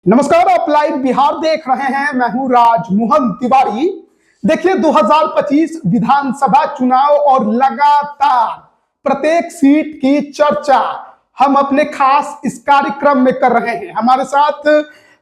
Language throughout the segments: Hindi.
नमस्कार, आप लाइव बिहार देख रहे हैं। मैं हूं राजमोहन तिवारी। देखिए, 2025 विधानसभा चुनाव और लगातार प्रत्येक सीट की चर्चा हम अपने खास इस कार्यक्रम में कर रहे हैं। हमारे साथ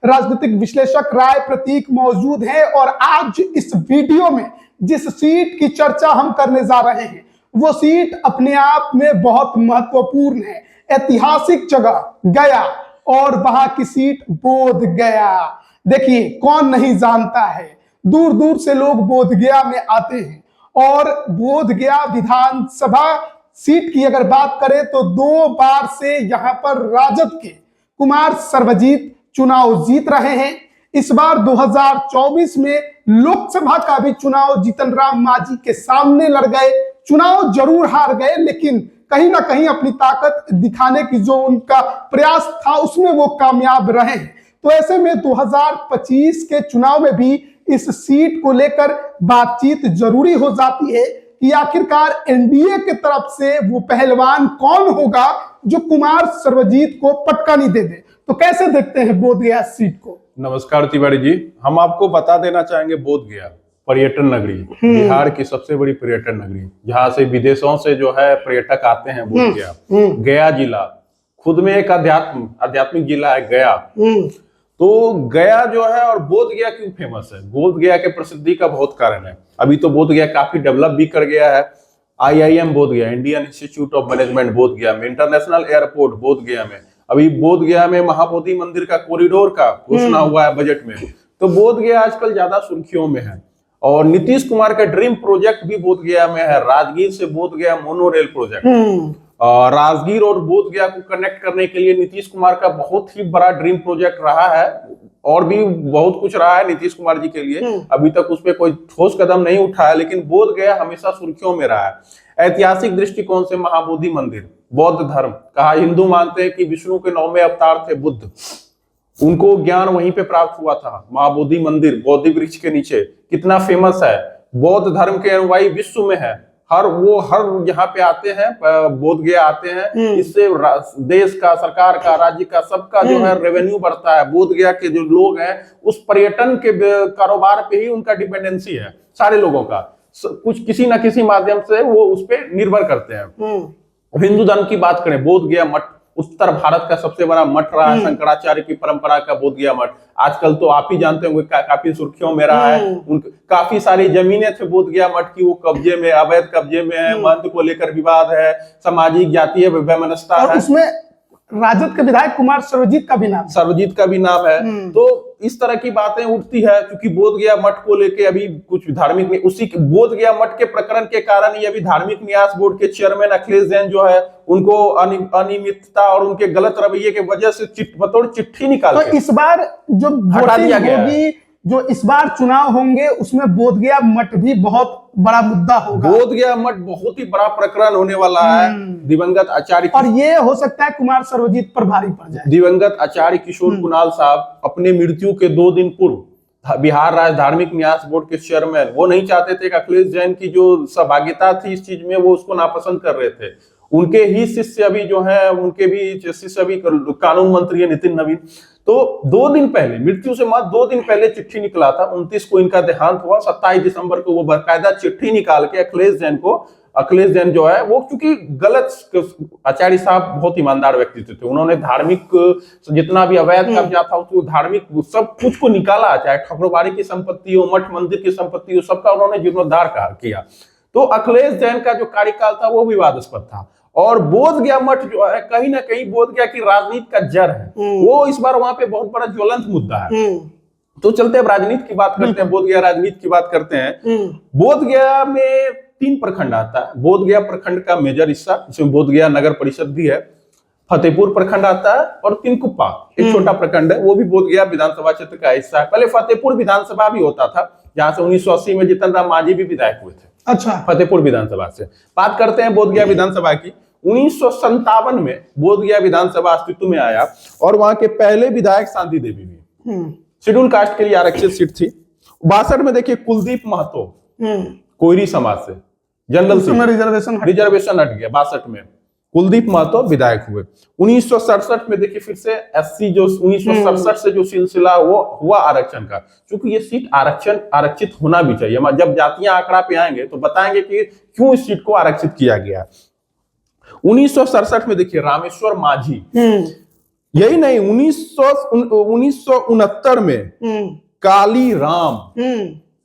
राजनीतिक विश्लेषक राय प्रतीक मौजूद हैं और आज इस वीडियो में जिस सीट की चर्चा हम करने जा रहे हैं वो सीट अपने आप में बहुत महत्वपूर्ण है। ऐतिहासिक जगह गया और वहां की सीट बोध गया। देखिए, कौन नहीं जानता है, दूर दूर से लोग बोध गया में आते हैं। और बोध गया विधानसभा सीट की अगर बात करें तो 2 बार से यहां पर राजद के कुमार सर्वजीत चुनाव जीत रहे हैं। इस बार 2024 में लोकसभा का भी चुनाव जीतन राम मांझी के सामने लड़ गए। चुनाव जरूर हार गए, लेकिन कहीं ना कहीं अपनी ताकत दिखाने की जो उनका प्रयास था उसमें वो कामयाब रहे। तो ऐसे में 2025 के चुनाव में भी इस सीट को लेकर बातचीत जरूरी हो जाती है कि आखिरकार एनडीए की तरफ से वो पहलवान कौन होगा जो कुमार सर्वजीत को पटकानी दे दे। तो कैसे देखते हैं बोधगया सीट को? नमस्कार तिवारी जी, हम आपको बता देना चाहेंगे बोधगया पर्यटन नगरी, बिहार की सबसे बड़ी पर्यटन नगरी, जहां से विदेशों से जो है पर्यटक आते हैं। बोधगया गया जिला खुद में एक आध्यात्मिक जिला है गया। तो गया जो है, और बोधगया क्यों फेमस है? बोधगया के प्रसिद्धि का बहुत कारण है। अभी तो बोधगया काफी डेवलप भी कर गया है। IIM Bodhgaya, Indian institute of management Bodhgaya में, इंटरनेशनल एयरपोर्ट बोधगया में, अभी बोधगया में महाबोधि मंदिर का कॉरिडोर का घोषणा हुआ है बजट में। तो बोधगया आजकल ज्यादा सुर्खियों में है। और नीतीश कुमार का ड्रीम प्रोजेक्ट भी बोधगया में है, राजगीर से बोधगया मोनोरेल प्रोजेक्ट। राजगीर और बोधगया को कनेक्ट करने के लिए नीतीश कुमार का बहुत ही बड़ा ड्रीम प्रोजेक्ट रहा है। और भी बहुत कुछ रहा है नीतीश कुमार जी के लिए, अभी तक उस पर कोई ठोस कदम नहीं उठाया, लेकिन बोधगया हमेशा सुर्खियों में रहा है। ऐतिहासिक दृष्टिकोण से महाबोधि मंदिर, बौद्ध धर्म कहा, हिंदू मानते हैं कि विष्णु के 9वें अवतार थे बुद्ध, उनको ज्ञान वहीं पे प्राप्त हुआ था। महाबोधि मंदिर बोधि वृक्ष के नीचे कितना फेमस है। बौद्ध धर्म के अनुयायी विश्व में है, हर यहाँ पे आते हैं, बोधगया आते हैं। इससे देश का, सरकार का, राज्य का, सबका जो है रेवेन्यू बढ़ता है। बोधगया के जो लोग हैं उस पर्यटन के कारोबार पे ही उनका डिपेंडेंसी है। सारे लोगों का कुछ किसी ना किसी माध्यम से वो उस पर निर्भर करते हैं। हिंदू धर्म की बात करें, बोधगया मठ उत्तर भारत का सबसे बड़ा मठ रहा है, शंकराचार्य की परंपरा का बोधगया मठ। आजकल तो आप ही जानते होंगे काफी सुर्खियों में रहा है। काफी सारी जमीनें थे बोधगया मठ की, वो कब्जे में, अवैध कब्जे में है। महंत को लेकर विवाद है, सामाजिक जातीय वैमनस्यता है। उसमें राजद के विधायक कुमार सर्वजीत का भी नाम है। तो इस तरह की बातें उठती है, क्योंकि बोधगया मठ को लेके अभी कुछ धार्मिक में, उसी बोधगया मठ के प्रकरण के कारण ही अभी धार्मिक न्यास बोर्ड के चेयरमैन अखिलेश जैन जो है, उनको अनियमितता और उनके गलत रवैये की वजह से बतौर चिट्ठी निकाल तो इस बार जो वोटिंग होगी, जो इस बार चुनाव होंगे, उसमें बोधगया मठ भी बहुत बड़ा मुद्दा होगा। बोधगया मठ बहुत ही बड़ा प्रकरण होने वाला है। दिवंगत आचार्य, और ये हो सकता है कुमार सर्वजीत पर भारी पड़ जाए। दिवंगत आचार्य किशोर कुणाल साहब अपने मृत्यु के 2 दिन पूर्व बिहार राज्य धार्मिक न्यास बोर्ड के चेयरमैन, वो नहीं चाहते थे कि अखिलेश जैन की जो सहभागिता थी इस चीज में, वो उसको नापसंद कर रहे थे। उनके ही शिष्य अभी जो है, उनके भी शिष्य अभी कानून मंत्री है नितिन नवीन। तो 2 दिन पहले, मृत्यु से मात्र 2 दिन पहले चिट्ठी निकला था। 29 को इनका देहांत हुआ। 27 दिसंबर को वो बाकायदा चिट्ठी निकाल के अखिलेश जैन जो है वो, क्योंकि गलत, आचार्य साहब बहुत ईमानदार व्यक्ति थे। उन्होंने धार्मिक जितना भी अवैध कब्जा था उसको, धार्मिक सब कुछ को निकाला, चाहे ठकुरबाड़ी की संपत्ति हो, मठ मंदिर की संपत्ति हो, सबका उन्होंने जीर्णोद्धार किया। तो अखिलेश जैन का जो कार्यकाल था वो विवादास्पद था। और बोधगया मठ जो है, कहीं ना कहीं बोधगया की राजनीति का जड़ है, वो इस बार वहां पे बहुत बड़ा ज्वलंत मुद्दा है। तो चलते अब राजनीति की बात करते हैं, बोधगया राजनीति की बात करते हैं। बोधगया में 3 प्रखंड आता है। बोधगया प्रखंड का मेजर हिस्सा, जिसमें बोधगया नगर परिषद भी है, फतेहपुर प्रखंड आता है, और तिनकुप्पा एक छोटा प्रखंड है, वो भी बोधगया विधानसभा क्षेत्र का हिस्सा है। पहले फतेहपुर विधानसभा भी होता था, जहां से 1980 में जीतन राम मांझी भी विधायक हुए थे। अच्छा, फतेहपुर विधानसभा से बात करते हैं बोधगया विधानसभा की। 1957 में बोधगया विधानसभा अस्तित्व में आया, और वहां के पहले विधायक शांति देवी भी शेड्यूल कास्ट के लिए आरक्षित सीट थी। 62 में देखिए कुलदीप महतो कोयरी समाज से जनरल रिजर्वेशन हट गया 62 में। कुलदीप महतो विधायक हुए। 1967 में देखिए फिर से एससी जो 1967 से जो सिलसिला वो हुआ आरक्षण का, क्योंकि ये सीट आरक्षित होना भी चाहिए। जब जातीय आंकड़ा पे आएंगे तो बताएंगे कि क्यों इस सीट को आरक्षित किया गया। 1967 में देखिए रामेश्वर माझी, यही नहीं 1969 में काली राम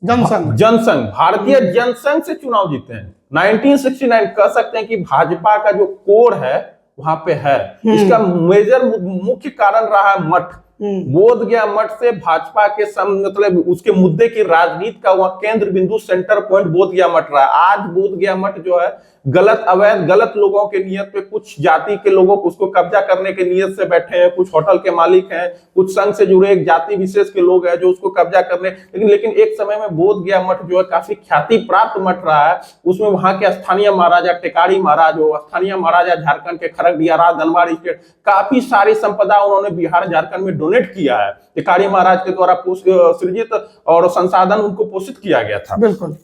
जनसंघ भारतीय जनसंघ से चुनाव जीते हैं। 1969 कह सकते हैं कि भाजपा का जो कोर है वहां पे है। इसका मेजर मुख्य कारण रहा है मठ, बोध गया मठ से भाजपा के मतलब उसके मुद्दे की राजनीति का वह केंद्र बिंदु सेंटर पॉइंट बोध गया मठ रहा है। आज बोध गया मठ जो है गलत लोगों के नियत पे, कुछ जाति के लोगों को उसको कब्जा करने के नियत से बैठे हैं, कुछ होटल के मालिक हैं, कुछ संघ से जुड़े एक जाति विशेष के लोग हैं जो उसको कब्जा करने, लेकिन एक समय में बोध गया मठ जो है काफी ख्याति प्राप्त मठ रहा है। उसमें वहां के स्थानीय महाराजा टेकारी महाराज हो, स्थानीय महाराजा झारखंड के खरगडिया राज धनबाद स्टेट, काफी सारी संपदा उन्होंने बिहार झारखंड में डोनेट किया है। टेकारी महाराज के द्वारा सृजित और संसाधन उनको पोषित किया गया था। बिल्कुल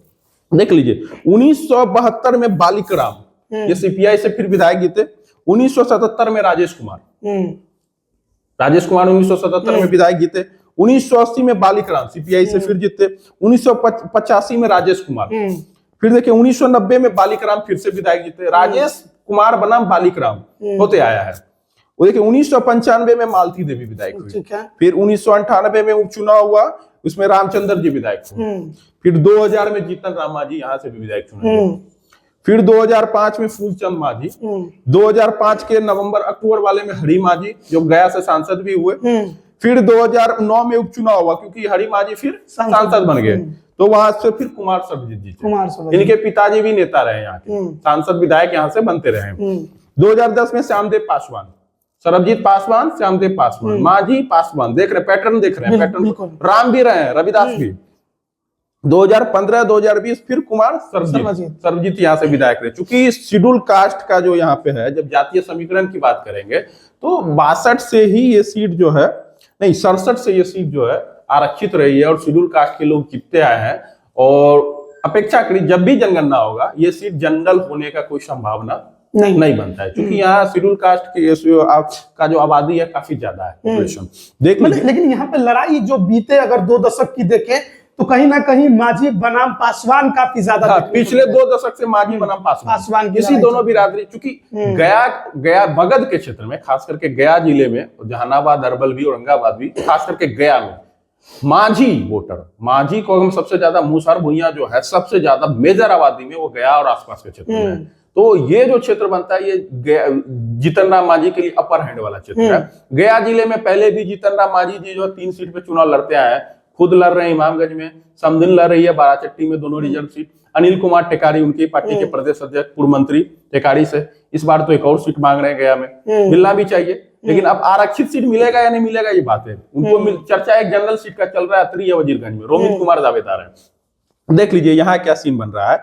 देख लीजिए 1972 में बालिकराम, ये सीपीआई से फिर विधायक जीते। 1977 में राजेश कुमार 1977 में विधायक जीते। 1980 में बालिकराम सीपीआई से फिर जीते। 1985 में राजेश कुमार, फिर देखिए 1990 में बालिकराम फिर से विधायक जीते। राजेश कुमार बनाम बालिकराम होते आया है। वो देखिए 1995 में मालती देवी विधायक हुई। फिर 1998 में उपचुनाव हुआ, उसमें रामचंद्र जी विधायक हुए। फिर 2000 में जीतन राम मांझी यहाँ से भी विधायक चुने गए। फिर 2005 में फूलचंद मांझी, 2005 के नवंबर अक्टूबर वाले में हरि मांझी जो गया से सांसद भी हुए। फिर 2009 में उपचुनाव हुआ क्योंकि हरि मांझी फिर सांसद बन गए, तो वहां से फिर कुमार सर्वजीत जीते। इनके पिताजी भी नेता रहे, यहाँ के सांसद विधायक यहाँ से बनते रहे। 2010 में श्यामदेव पासवान, सरबजीत पासवान, श्यामदेव पासवान, मांझी पासवान, देख रहे पैटर्न, पैटर्न। राम भी रहे, रविदास भी। 2015-2020 फिर कुमार सर्वजीत यहाँ से विधायक रहे। चूंकि शेड्यूल कास्ट का जो यहाँ पे है, जब जातीय समीकरण की बात करेंगे तो 62 से ही ये सीट जो है, नहीं 67 से ये सीट जो है आरक्षित रही है और शेड्यूल कास्ट के लोग जीतते आए हैं। और अपेक्षाकृत जब भी जनगणना होगा ये सीट जनरल होने का कोई संभावना नहीं बनता है, क्योंकि यहाँ शेड्यूल कास्ट का जो आबादी है काफी ज्यादा है पॉपुलेशन। देख लेकिन यहाँ पे लड़ाई जो बीते अगर 2 दशक की देखें तो कहीं ना कहीं मांझी बनाम पासवान काफी ज्यादा पिछले 2 दशक से मांझी बनाम पासवान इसी दोनों बिरादरी, क्योंकि गया मगध के क्षेत्र में, खास करके गया जिले में, जहानाबाद, अरवल भी, औरंगाबाद भी, खास करके गया में मांझी को हम सबसे ज्यादा, मूसर भुइयां जो है सबसे ज्यादा मेजर आबादी में वो गया और आसपास के क्षेत्र में। तो ये जो क्षेत्र बनता है ये जीतन राम मांझी के लिए अपर हैंड वाला क्षेत्र है। गया जिले में पहले भी जीतन राम मांझी जी जो 3 सीट पे चुनाव लड़ते आए हैं, खुद लड़ रहे हैं इमामगंज में, समदिन लड़ रही है बाराचट्टी में, दोनों रिजर्व सीट। अनिल कुमार टेकारी उनकी पार्टी के प्रदेश अध्यक्ष, पूर्व मंत्री टेकारी से इस बार तो एक और सीट मांग रहे हैं गया में, मिलना भी चाहिए। लेकिन अब आरक्षित सीट मिलेगा या नहीं मिलेगा ये बात है। उनको चर्चा एक जनरल सीट का चल रहा है अत्रि या वजीरगंज में, रोमित कुमार दावेदार है। देख लीजिए यहाँ क्या सीन बन रहा है।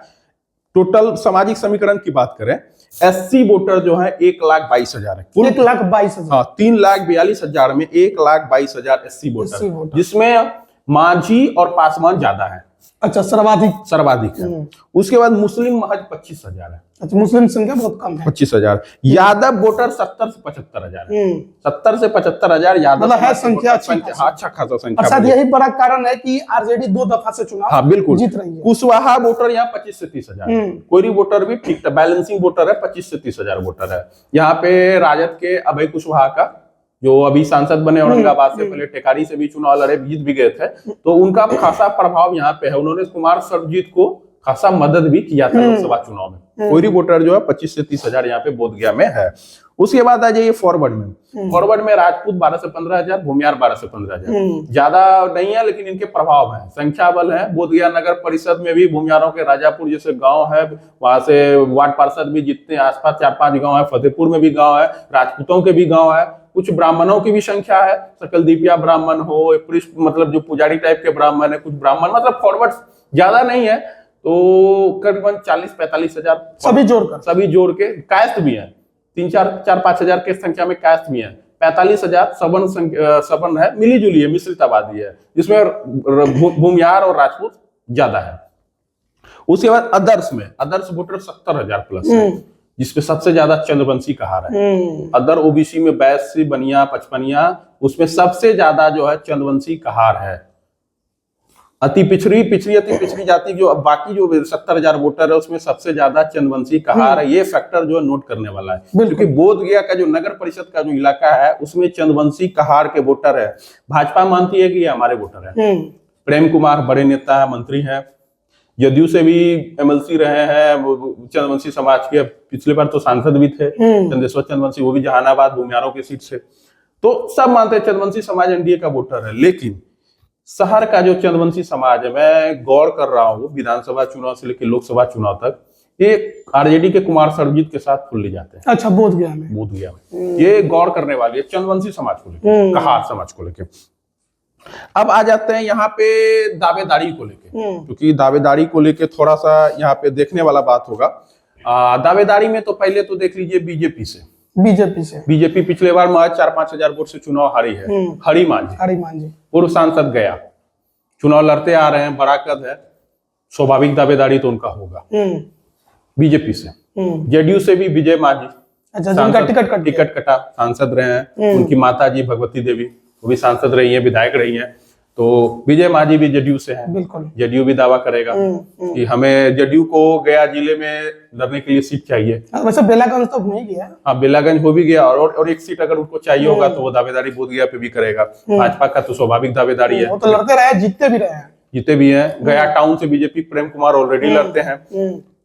टोटल सामाजिक समीकरण की बात करें, एससी वोटर जो है 1,22,000 है। 1,22,000, हाँ 3,42,000 में 1,22,000 एससी वोटर, जिसमें मांझी और पासवान ज्यादा है। अच्छा, सर्वाधिक है। उसके बाद मुस्लिम महज 25,000 है। अच्छा, मुस्लिम संख्या बहुत कम है, 25,000। यादव वोटर 70 से 75,000 है। 70 से 75,000 यादव है संख्या, अच्छा खासा संख्या। अच्छा, यही बड़ा कारण है कि आरजेडी 2 दफा से चुनाव बिल्कुल जीत रही है। कुशवाहा वोटर यहाँ 25 से 30,000, कोयरी वोटर भी ठीक था, बैलेंसिंग वोटर है, 25 से 30,000 वोटर है। यहाँ पे राजद के अभय कुशवाहा का, जो अभी सांसद बने औरंगाबाद से, पहले टेकारी से भी चुनाव लड़े, जीत भी गए थे, तो उनका खासा प्रभाव यहाँ पे है। उन्होंने कुमार सर्वजीत को खासा मदद भी किया था लोकसभा चुनाव में। कोयरी वोटर जो है 25 से 30,000 यहाँ पे बोधगया में है। उसके बाद आ जाइए फॉरवर्ड में राजपूत 12 से 15,000, भूमियार 12 से 15,000, ज्यादा नहीं है लेकिन इनके प्रभाव है, संख्या बल है। बोधगया नगर परिषद में भी भूमियारों के राजापुर जैसे गांव है, वहां से वार्ड पार्षद भी जीतते हैं। आसपास 4-5 गांव है, फतेहपुर में भी गांव है, राजपूतों के भी गांव है, कुछ ब्राह्मणों की भी संख्या है, सकल दीपिया ब्राह्मण हो, मतलब जो पुजारी टाइप के ब्राह्मण है, कुछ ब्राह्मण, मतलब फॉरवर्ड ज्यादा नहीं है, तो करीबन 40-45,000 सभी जोड़ के। कायस्थ भी है 3-4-5 के संख्या में, कायस्थ भी है 45,000। सवन है, मिली जुली है, मिश्रित आबादी है, जिसमें भूमियार और राजपूत ज्यादा है। उसके बाद अदर्श वोटर 70,000 प्लस है। जिसपे सबसे ज्यादा चंद्रवंशी कहार है। अदर ओबीसी में 82, बनिया, 55, उसमें सबसे ज्यादा जो है चंद्रवंशी कहार है। अति पिछड़ी जाति जो अब बाकी जो 70,000 वोटर है उसमें सबसे ज्यादा चंद्रवंशी कहार है। ये फैक्टर जो है नोट करने वाला है, क्योंकि बोध गया का जो नगर परिषद का जो इलाका है उसमें चंद्रवंशी कहार के वोटर है। भाजपा मानती है कि ये हमारे वोटर है। प्रेम कुमार बड़े नेता है, मंत्री है, जदयू से भी एमएलसी रहे हैं, चंद्रवंशी समाज के, पिछले बार तो सांसद भी थे चंदेश्वर चंद्रवंशी, वो भी जहानाबाद भूमियारों की सीट से। तो सब मानते हैं चंद्रवंशी समाज एनडीए का वोटर है। लेकिन शहर का जो चंद्रवंशी समाज है, मैं गौर कर रहा हूँ विधानसभा चुनाव से लेकर लोकसभा चुनाव तक, ये आरजेडी के कुमार सर्वजीत के साथ फुल्ली जाते हैं। अच्छा, बोध गया में ये गौर करने वाली है चंद्रवंशी समाज को लेकर, कहार समाज को लेकर। अब आ जाते हैं यहाँ पे दावेदारी को लेके, क्योंकि दावेदारी को लेके थोड़ा सा यहाँ पे देखने वाला बात होगा। दावेदारी में तो पहले तो देख लीजिए बीजेपी से बीजेपी पिछले बार 4-5 हजार वोट से चुनाव हारी है। हरी मांझी पूर्व सांसद गया, चुनाव लड़ते आ रहे हैं, बड़ा कद है, स्वाभाविक दावेदारी तो उनका होगा। बीजेपी से जेडीयू से भी विजय मांझी, टिकट कटा, सांसद रहे हैं। उनकी माता जी भगवती देवी वो भी सांसद रही है, विधायक रही है। तो विजय मांझी भी जेडीयू से है, जेडीयू भी दावा करेगा कि हमें जेडीयू को गया जिले में लड़ने के लिए सीट चाहिए। वैसे बेलागंज तो हो ही गया। हाँ, बेलागंज हो भी गया, और एक सीट अगर उनको चाहिए होगा तो वो दावेदारी बोध गया पे भी करेगा। भाजपा का तो स्वाभाविक दावेदारी है, वो तो लड़ते रहे, जीते भी हैं। गया टाउन से बीजेपी प्रेम कुमार ऑलरेडी लड़ते हैं।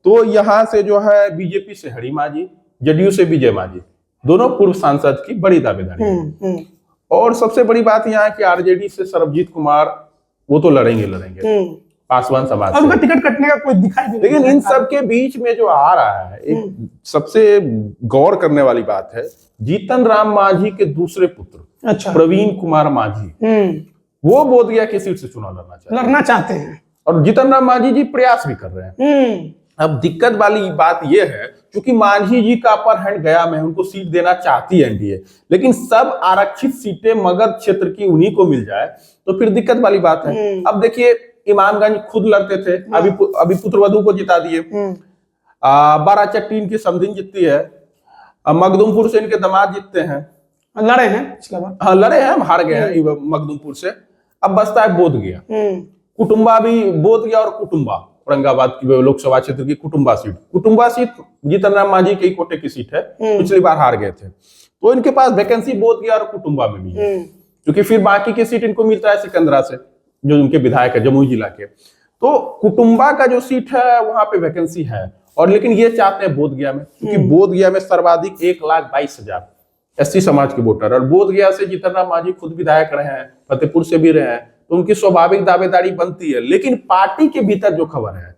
तो यहाँ से जो है बीजेपी से हरी मांझी, जेडीयू से विजय मांझी, दोनों पूर्व सांसद की बड़ी दावेदारी है। और सबसे बड़ी बात यहाँ है कि आरजेडी से सरबजीत कुमार वो तो लड़ेंगे पासवान समाज से। टिकट कटने का कोई दिखाई नहीं। लेकिन इन सब के बीच में जो आ रहा है, एक सबसे गौर करने वाली बात है, जीतन राम मांझी के दूसरे पुत्र अच्छा प्रवीण कुमार मांझी, वो बोध गया की सीट से चुनाव लड़ना चाहते हैं, और जीतन राम मांझी जी प्रयास भी कर रहे हैं। अब दिक्कत वाली बात यह है, क्योंकि मांझी जी का अपर हैंड गया में उनको सीट देना चाहती है एनडीए, लेकिन सब आरक्षित सीटें मगध क्षेत्र की उन्हीं को मिल जाए तो फिर दिक्कत वाली बात है। अब देखिए, इमामगंज खुद लड़ते थे, अभी पुत्रवधू को जिता दिए। बाराचट्टी इनकी समधिन जीतती है, मखदूमपुर से इनके दामाद जीतते हैं, लड़े हैं। हाँ, लड़े हैं, हम हार गए हैं मखदूमपुर से। अब बसता है बोध गया, कुटुंबा भी बोध गया, और कुटुंबा औरंगाबाद की लोकसभा क्षेत्र की कुटुंबा सीट जीतन राम मांझी के कोटे की सीट है, पिछली बार हार गए थे। तो इनके पास वैकेंसी बोध गया और कुटुंबा में भी है, क्योंकि फिर बाकी की सीट इनको मिलता है सिकंदरा से, जो उनके विधायक है जमुई जिला के। तो कुटुंबा का जो सीट है वहां पे वैकेंसी है, और लेकिन ये चाहते हैं बोध गया में, क्योंकि बोध गया में सर्वाधिक 1,22,000 एससी समाज के वोटर, और बोध गया से जीतन राम मांझी खुद विधायक रहे हैं, फतेहपुर से भी रहे हैं, तो उनकी स्वाभाविक दावेदारी बनती है। लेकिन पार्टी के भीतर जो खबर है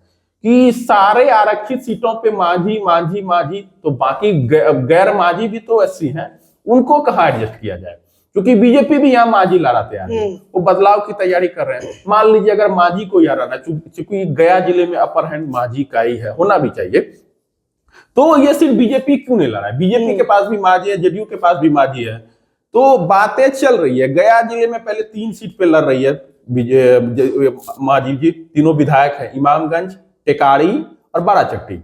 कि सारे आरक्षित सीटों पे मांझी, तो बाकी गैर मांझी भी तो एससी हैं, उनको कहाँ एडजस्ट किया जाए, क्योंकि बीजेपी भी यहाँ मांझी ला रहा है, वो बदलाव की तैयारी कर रहे हैं। मान लीजिए अगर मांझी को यहाँ रहना, चूंकि गया जिले में अपर हैंड मांझी का ही है, होना भी चाहिए, तो ये सिर्फ बीजेपी क्यों नहीं ला रहा है? बीजेपी के पास भी मांझी है, जेडीयू के पास भी मांझी है, तो बातें चल रही है। गया जिले में पहले 3 सीट पे लड़ रही है मांझी जी, तीनों विधायक है, इमामगंज, टेकारी और बाराचट्टी।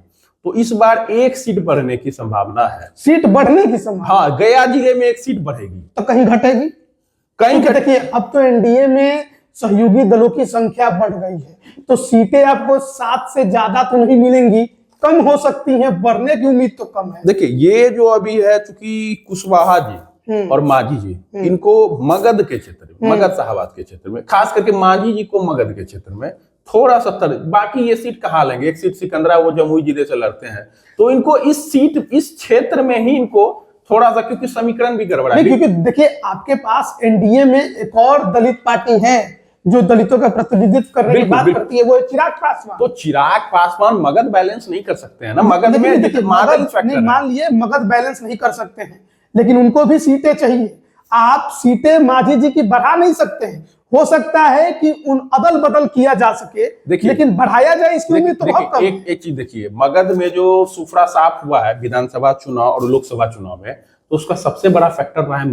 तो इस बार 1 सीट बढ़ने की संभावना है। सीट बढ़ने की संभावना? हाँ, गया जिले में 1 सीट बढ़ेगी। तो कहीं घटेगी? कहीं देखिए, अब तो एनडीए में सहयोगी दलों की संख्या बढ़ गई है, तो सीटें आपको 7 से ज्यादा तो नहीं मिलेंगी, कम हो सकती हैं, बढ़ने की उम्मीद तो कम है। देखिए, ये जो अभी है, चूंकि कुशवाहा जी और मांझी जी, इनको मगध के क्षेत्र में, मगध शाहबाद के क्षेत्र में, खास करके मांझी जी को मगध के क्षेत्र में थोड़ा सा बाकी ये सीट कहाँ लेंगे? 1 सीट सिकंदरा, वो जमुई जिले से लड़ते हैं, तो इनको इस क्षेत्र में ही इनको थोड़ा सा, क्योंकि समीकरण भी गड़बड़ा है। क्योंकि देखिए, आपके पास एनडीए में एक और दलित पार्टी है जो दलितों का प्रतिनिधित्व करने की बात करती है, वो है चिराग पासवान। तो चिराग पासवान मगध बैलेंस नहीं कर सकते हैं ना, मगध में मान लिए मगध बैलेंस नहीं कर सकते हैं, लेकिन उनको भी सीटें चाहिए। आप सीटें मांझी जी की बढ़ा नहीं सकते हैं, हो सकता है कि उन अदल बदल किया जा सके, लेकिन बढ़ाया जाए इसकी उम्मीद तो बहुत कम। एक चीज देखिए, मगध में जो सुफरा साफ हुआ है विधानसभा चुनाव और लोकसभा चुनाव में, तो उसका सबसे बड़ा फैक्टर रहा है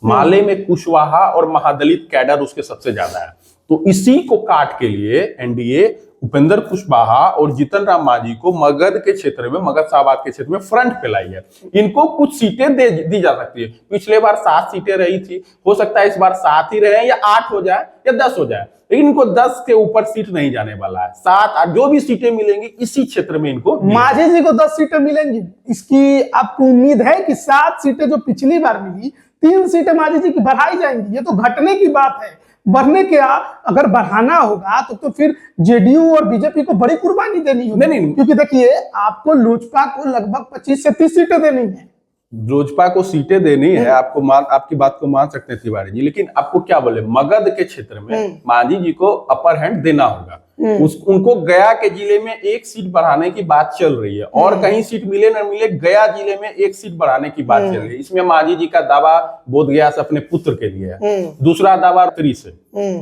माले में कुशवाहा और महादलित कैडर उसके सबसे ज्यादा है। तो इसी को काट के लिए एनडीए उपेंद्र कुशवाहा और जीतन राम मांझी को मगध के क्षेत्र में, मगध शाहबाद के क्षेत्र में फ्रंट पे लाई है। इनको कुछ सीटें दी जा सकती है। पिछले बार 7 सीटें रही थी, हो सकता है इस बार 7 ही रहे, या 8 हो जाए या 10 हो जाए, लेकिन इनको 10 के ऊपर सीट नहीं जाने वाला है। 7 जो भी सीटें मिलेंगी इसी क्षेत्र में इनको। मांझी जी को 10 सीटें मिलेंगी, इसकी आपको उम्मीद है कि 7 सीटें जो पिछली बार मिली, 3 सीटें मांझी जी की बढ़ाई जाएंगी? ये तो घटने की बात है, बढ़ने के अगर बढ़ाना होगा तो फिर जेडीयू और बीजेपी को बड़ी कुर्बानी देनी होगी। नहीं, क्योंकि देखिए आपको लोजपा को लगभग 25 से 30 सीटें देनी है। लोजपा को सीटें देनी है, आपकी बात को मान सकते हैं तिवारी जी, लेकिन आपको क्या बोले, मगध के क्षेत्र में मांझी जी को अपर हैंड देना होगा। उनको गया के जिले में 1 सीट बढ़ाने की बात चल रही है, और कहीं सीट मिले न मिले गया जिले में 1 सीट बढ़ाने की बात चल रही है। इसमें मांझी जी का दावा बोधगया से अपने पुत्र के लिए है। दूसरा दावा अतरी से,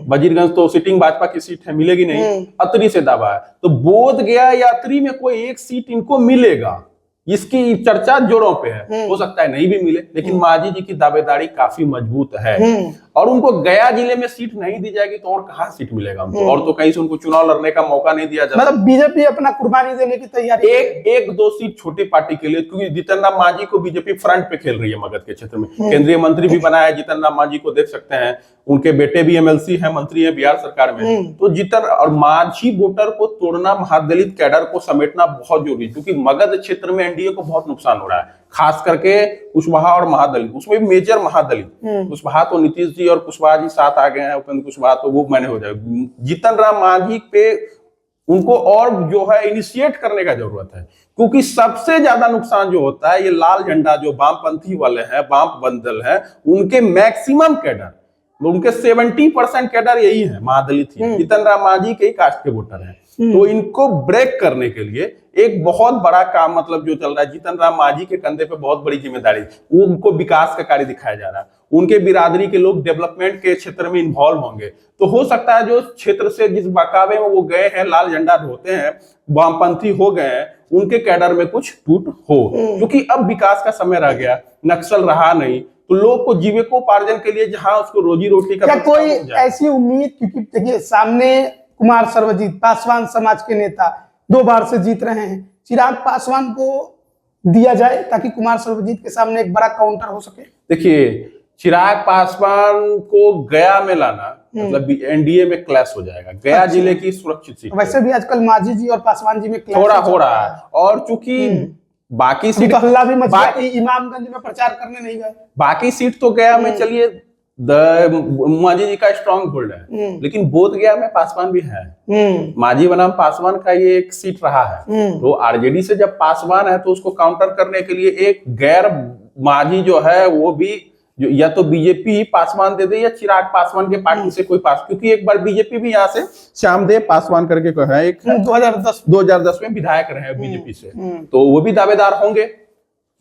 वजीरगंज तो सिटिंग भाजपा की सीट है, मिलेगी नहीं, अतरी से दावा है। तो बोधगया या अतरी में कोई 1 सीट इनको मिलेगा, इसकी चर्चा जोरों पे है। हो सकता है नहीं भी मिले, लेकिन मांझी जी की दावेदारी काफी मजबूत है। और उनको गया जिले में सीट नहीं दी जाएगी तो और कहां सीट मिलेगा उनको, और तो कहीं से उनको चुनाव लड़ने का मौका नहीं दिया जाता। मतलब बीजेपी अपना कुर्बानी देने की तैयारी, एक 2 सीट छोटी पार्टी के लिए, क्योंकि जीतन राम मांझी को बीजेपी फ्रंट पे खेल रही है मगध के क्षेत्र में। केंद्रीय मंत्री भी बनाया है जीतन राम मांझी को, देख सकते हैं, उनके बेटे भी एमएलसी हैं, मंत्री है बिहार सरकार में। तो जीतन और मांझी वोटर को तोड़ना, महादलित कैडर को समेटना बहुत जरूरी है, क्योंकि मगध क्षेत्र में एनडीए को बहुत नुकसान हो रहा है, खास करके कुशवाहा और महादलित, उसमें भी मेजर महादलित। कुशवाहा तो नीतीश जी और कुशवाहा जी साथ आ गए हैं, उपेंद्र कुशवाहा तो वो मैंने हो जाएगा। जीतन राम मांझी पे उनको और जो है इनिशिएट करने का जरूरत है, क्योंकि सबसे ज्यादा नुकसान जो होता है ये लाल झंडा जो वामपंथी वाले हैं, वाम बंदल है, उनके मैक्सिमम कैडर, उनके 70% कैडर यही है, महादलित ही। जीतन राम मांझी के ही कास्ट के वोटर हैं। तो इनको ब्रेक करने के लिए एक बहुत बड़ा काम मतलब जो चल रहा है, जीतन राम मांझी के कंधे पे बहुत बड़ी जिम्मेदारी, वो उनको विकास का कार्य दिखाया जा रहा है। उनके बिरादरी के लोग डेवलपमेंट के क्षेत्र में इन्वॉल्व होंगे, तो हो सकता है जो क्षेत्र से जिस बकावे में वो गए हैं, लाल झंडा ढोते हैं, वामपंथी हो गए हैं, उनके कैडर में कुछ टूट हो, क्योंकि अब विकास का समय रह गया, नक्सल रहा नहीं, तो लोग को जीविकोपार्जन के लिए जहां उसको रोजी रोटी का, क्या कोई ऐसी उम्मीद, क्योंकि देखिए सामने कुमार सर्वजीत पासवान समाज के नेता 2 बार से जीत रहे हैं, चिराग पासवान को दिया जाए ताकि कुमार सर्वजीत के सामने एक बड़ा काउंटर हो सके? देखिए चिराग पासवान को गया में लाना मतलब एनडीए में क्लैश हो जाएगा। गया जिले की सुरक्षित सीट, वैसे भी आजकल मांझी जी और पासवान जी में क्लैश हो रहा है, और चूंकि बाकी सीट तो हल्ला भी मचा कि इमामगंज में प्रचार करने नहीं गए, बाकी सीट तो गया में चलिए मांझी जी का स्ट्रॉन्ग होल्ड है, लेकिन बोधगया में पासवान भी है। मांझी बनाम पासवान का ये एक सीट रहा है, तो आरजेडी से जब पासवान है तो उसको काउंटर करने के लिए एक गैर मांझी जो है वो भी या तो बीजेपी पासवान दे दे या चिराग पासवान के पार्टी से कोई पास, क्योंकि एक बार बीजेपी भी यहाँ से श्यामदेव पासवान करके है, एक 2010 में विधायक रहे बीजेपी से, तो वो भी दावेदार होंगे।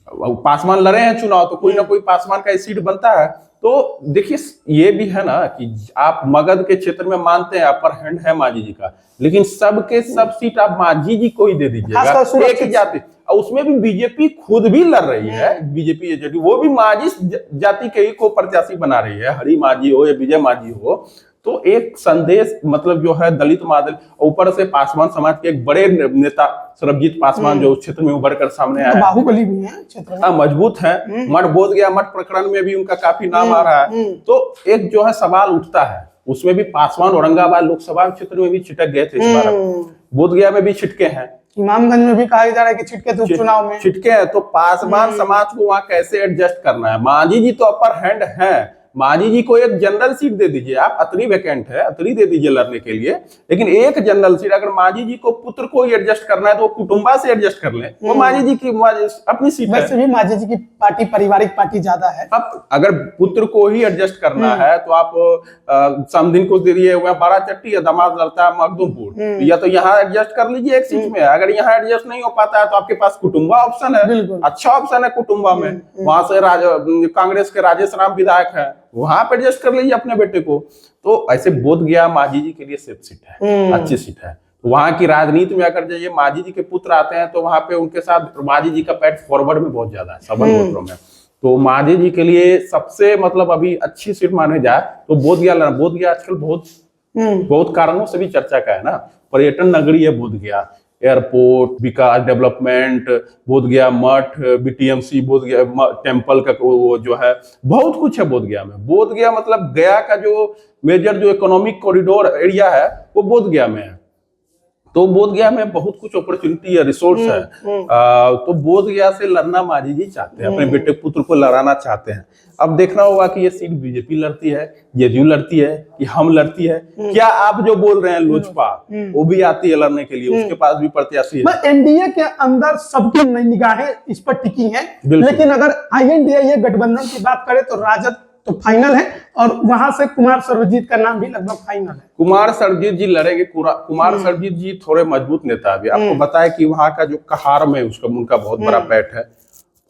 पासवान लड़े हैं चुनाव, तो कोई ना कोई पासवान का सीट बनता है। तो देखिए ये भी है ना कि आप मगध के क्षेत्र में मानते हैं अपर हैंड है मांझी जी का, लेकिन सबके सब सीट आप मांझी जी को ही दे दीजिएगा, एक जाति, और उसमें भी बीजेपी खुद भी लड़ रही है, बीजेपी एजेडी वो भी मांझी जाति के ही को प्रत्याशी बना रही है, हरि मांझी हो या विजय मांझी हो। तो एक संदेश मतलब जो है दलित मादल, ऊपर से पासवान समाज के एक बड़े नेता सर्वजीत पासवान जो क्षेत्र में उभर कर सामने आया, बाहुबली भी है क्षेत्र में, मजबूत है, मठ बोधगया मठ प्रकरण में भी उनका काफी नाम आ रहा है। तो एक जो है सवाल उठता है, उसमें भी पासवान औरंगाबाद लोकसभा क्षेत्र में भी छिटक गए थे, इस बार बोधगया में भी छिटके हैं, इमामगंज में भी कहा जा रहा है कि छिटके थे उपचुनाव में, छिटके हैं। तो पासवान समाज को वहां कैसे एडजस्ट करना है? मांझी जी तो अपर हैंड है, मांझी जी को एक जनरल सीट दे दीजिए, आप अतरी वैकेंट है, अतरी दे दीजिए लड़ने के लिए, लेकिन एक जनरल सीट अगर मांझी जी को पुत्र को ही एडजस्ट करना है तो वो कुटुंबा से एडजस्ट कर ले, वो मांझी जी की अपनी सीट है। वैसे भी मांझी जी की पार्टी पारिवारिक पार्टी ज्यादा है। अब अगर पुत्र को ही एडजस्ट करना है तो आप समदिन को दे दिए, वह बाराचट्टी या दामाद लड़ता है मखदूमपुर, या तो यहाँ एडजस्ट कर लीजिए एक सीट में, अगर यहाँ एडजस्ट नहीं हो पाता है तो आपके पास कुटुंबा ऑप्शन है, अच्छा ऑप्शन है कुटुंबा में, वहां से कांग्रेस के राजेश राम विधायक है, वहां पे एडजस्ट कर लीजिए अपने बेटे को। तो ऐसे बोधगया मांझी जी के लिए सेफ सीट है, अच्छी सीट है। वहां की राजनीति में अगर जाइए मांझी जी के पुत्र आते हैं तो वहां पे उनके साथ मांझी जी का पैठ फॉरवर्ड में बहुत ज्यादा है सबल वोटरों में, तो मांझी जी के लिए सबसे मतलब अभी अच्छी सीट माने जाए तो बोधगया आजकल बहुत बहुत कारणों से भी चर्चा का है ना। पर्यटन नगरी है बोध गया, एयरपोर्ट, विकास, डेवलपमेंट, बोध गया मठ, बीटीएमसी, बोध गया टेम्पल का वो जो है बहुत कुछ है बोध गया में। बोध गया मतलब गया का जो मेजर जो इकोनॉमिक कॉरिडोर एरिया है वो बोध गया में है। तो बोध गया में बहुत कुछ अपॉर्चुनिटी है, रिसोर्स है। तो बोध गया से लड़ना मांझी जी चाहते हैं, अपने बेटे पुत्र को लड़ाना चाहते हैं। अब देखना होगा कि ये सीट बीजेपी लड़ती है, जेडीयू लड़ती है कि हम लड़ती है। क्या आप जो बोल रहे हैं लोजपा, वो भी आती है लड़ने के लिए, उसके पास भी प्रत्याशी है। एनडीए के अंदर सबकी निगाहें इस पर टिकी हैं, लेकिन अगर INDA गठबंधन की बात करें तो राजद तो फाइनल है, और वहां से कुमार सर्वजीत का नाम भी लगभग फाइनल है। कुमार सर्वजीत जी लड़ेंगे। कुमार सर्वजीत जी थोड़े मजबूत नेता भी, आपको बताया कि वहां का जो कहार में उनका बहुत बड़ा पैठ है।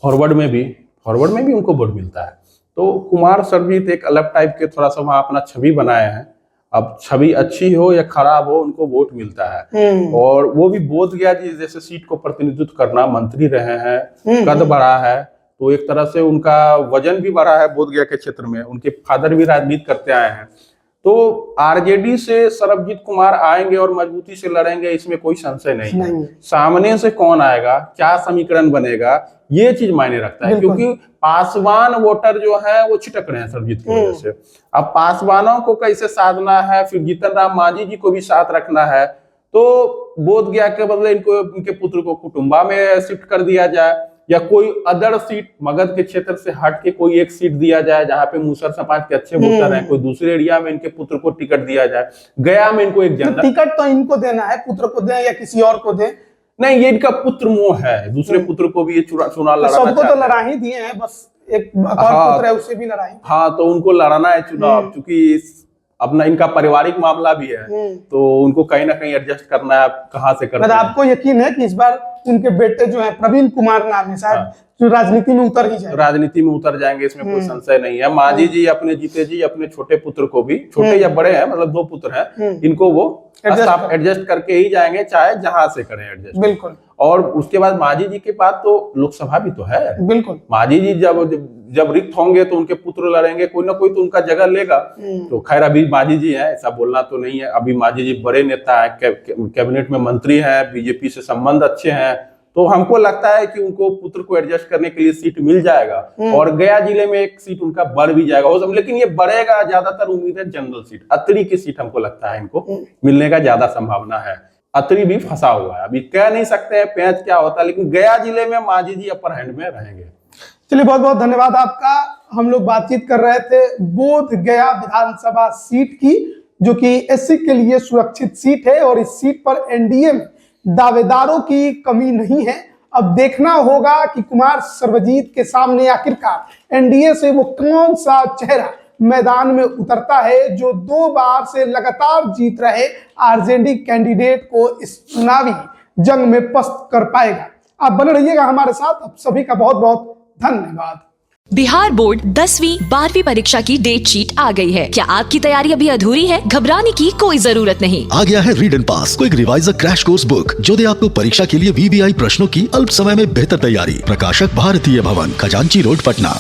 फॉरवर्ड में भी उनको वोट मिलता है। तो कुमार सर्वजीत एक अलग टाइप के थोड़ा सा वहां अपना छवि बनाए हैं। अब छवि अच्छी हो या खराब हो, उनको वोट मिलता है। और वो भी बोध गया जी जैसे सीट को प्रतिनिधित्व करना, मंत्री रहे हैं, कद बढ़ा है, तो एक तरह से उनका वजन भी बढ़ा है बोध गया के क्षेत्र में। उनके फादर भी राजनीति करते आए हैं। तो आरजेडी से सरबजीत कुमार आएंगे और मजबूती से लड़ेंगे, इसमें कोई संशय नहीं है। सामने से कौन आएगा, क्या समीकरण बनेगा, ये चीज मायने रखता है, क्योंकि पासवान वोटर जो है वो छिटक रहे हैं सरबजीत की वजह से। अब पासवानों को कैसे साधना है, फिर जीतन राम मांझी जी को भी साथ रखना है, तो बोध गया के बदले इनको, इनके पुत्र को कुटुंबा में शिफ्ट कर दिया जाए, या कोई अदर सीट मगध के क्षेत्र से हट के कोई एक सीट दिया जाए जहां पे मूसर समाज के अच्छे वोटर हैं, कोई दूसरे एरिया में इनके पुत्र को टिकट दिया जाए। गया में इनको एक जनरल टिकट तो इनको देना है, पुत्र को दे या किसी और को दे, नहीं, ये इनका पुत्र मोह है। दूसरे पुत्र को भी ये चुनाव लड़ाना, सबको तो लड़ा ही दिए हैं, बस एक पुत्र है उसे भी लड़ाई। हाँ, तो उनको लड़ाना है चुनाव, क्योंकि अपना इनका पारिवारिक मामला भी है, तो उनको कहीं ना कहीं एडजस्ट करना है। कहाँ से करना है। आपको यकीन है कि इस बार उनके बेटे जो है प्रवीण कुमार नाम है, शायद जो राजनीति में उतर ही जाएंगे, राजनीति में उतर जाएंगे, इसमें कोई संशय नहीं है। मांझी जी अपने जीते जी अपने छोटे पुत्र को भी, छोटे या बड़े हैं मतलब 2 पुत्र हैं, इनको वो एडजस्ट करके ही जाएंगे, चाहे जहां से करें एडजस्ट। बिल्कुल। और उसके बाद मांझी जी के पास तो लोकसभा भी तो है। बिल्कुल। मांझी जी जब रिक्त होंगे तो उनके पुत्र लड़ेंगे, कोई ना कोई तो उनका जगह लेगा। तो खैर अभी मांझी जी हैं, ऐसा बोलना तो नहीं है। अभी मांझी जी बड़े नेता है, कैबिनेट में मंत्री हैं, बीजेपी से संबंध अच्छे हैं, तो हमको लगता है कि उनको पुत्र को एडजस्ट करने के लिए सीट मिल जाएगा। और गया जिले में एक सीट उनका बढ़ भी जाएगा हो सब, लेकिन ये बढ़ेगा, ज्यादातर उम्मीद है जनरल सीट, अतरी की सीट हमको लगता है इनको मिलने का ज्यादा संभावना है। अतरी भी फंसा हुआ है, अभी कह नहीं सकते हैं पेंच क्या होता है, लेकिन गया जिले में मांझी जी अपर हैंड में रहेंगे। चलिए, बहुत बहुत धन्यवाद आपका। हम लोग बातचीत कर रहे थे बोध गया विधानसभा सीट की, जो कि SC के लिए सुरक्षित सीट है, और इस सीट पर NDA में दावेदारों की कमी नहीं है। अब देखना होगा कि कुमार सर्वजीत के सामने आखिरकार NDA से वो कौन सा चेहरा मैदान में उतरता है, जो 2 बार से लगातार जीत रहे आरजेडी कैंडिडेट को इस चुनावी जंग में पस्त कर पाएगा। आप बने रहिएगा हमारे साथ। आप सभी का बहुत बहुत धन्यवाद। बिहार बोर्ड 10वीं 12वीं परीक्षा की डेट शीट आ गई है। क्या आपकी तैयारी अभी अधूरी है? घबराने की कोई जरूरत नहीं। आ गया है read and pass, quick reviser crash course book, जो दे आपको परीक्षा के लिए VVI प्रश्नों की अल्प समय में बेहतर तैयारी। प्रकाशक भारतीय भवन, खजांची रोड, पटना।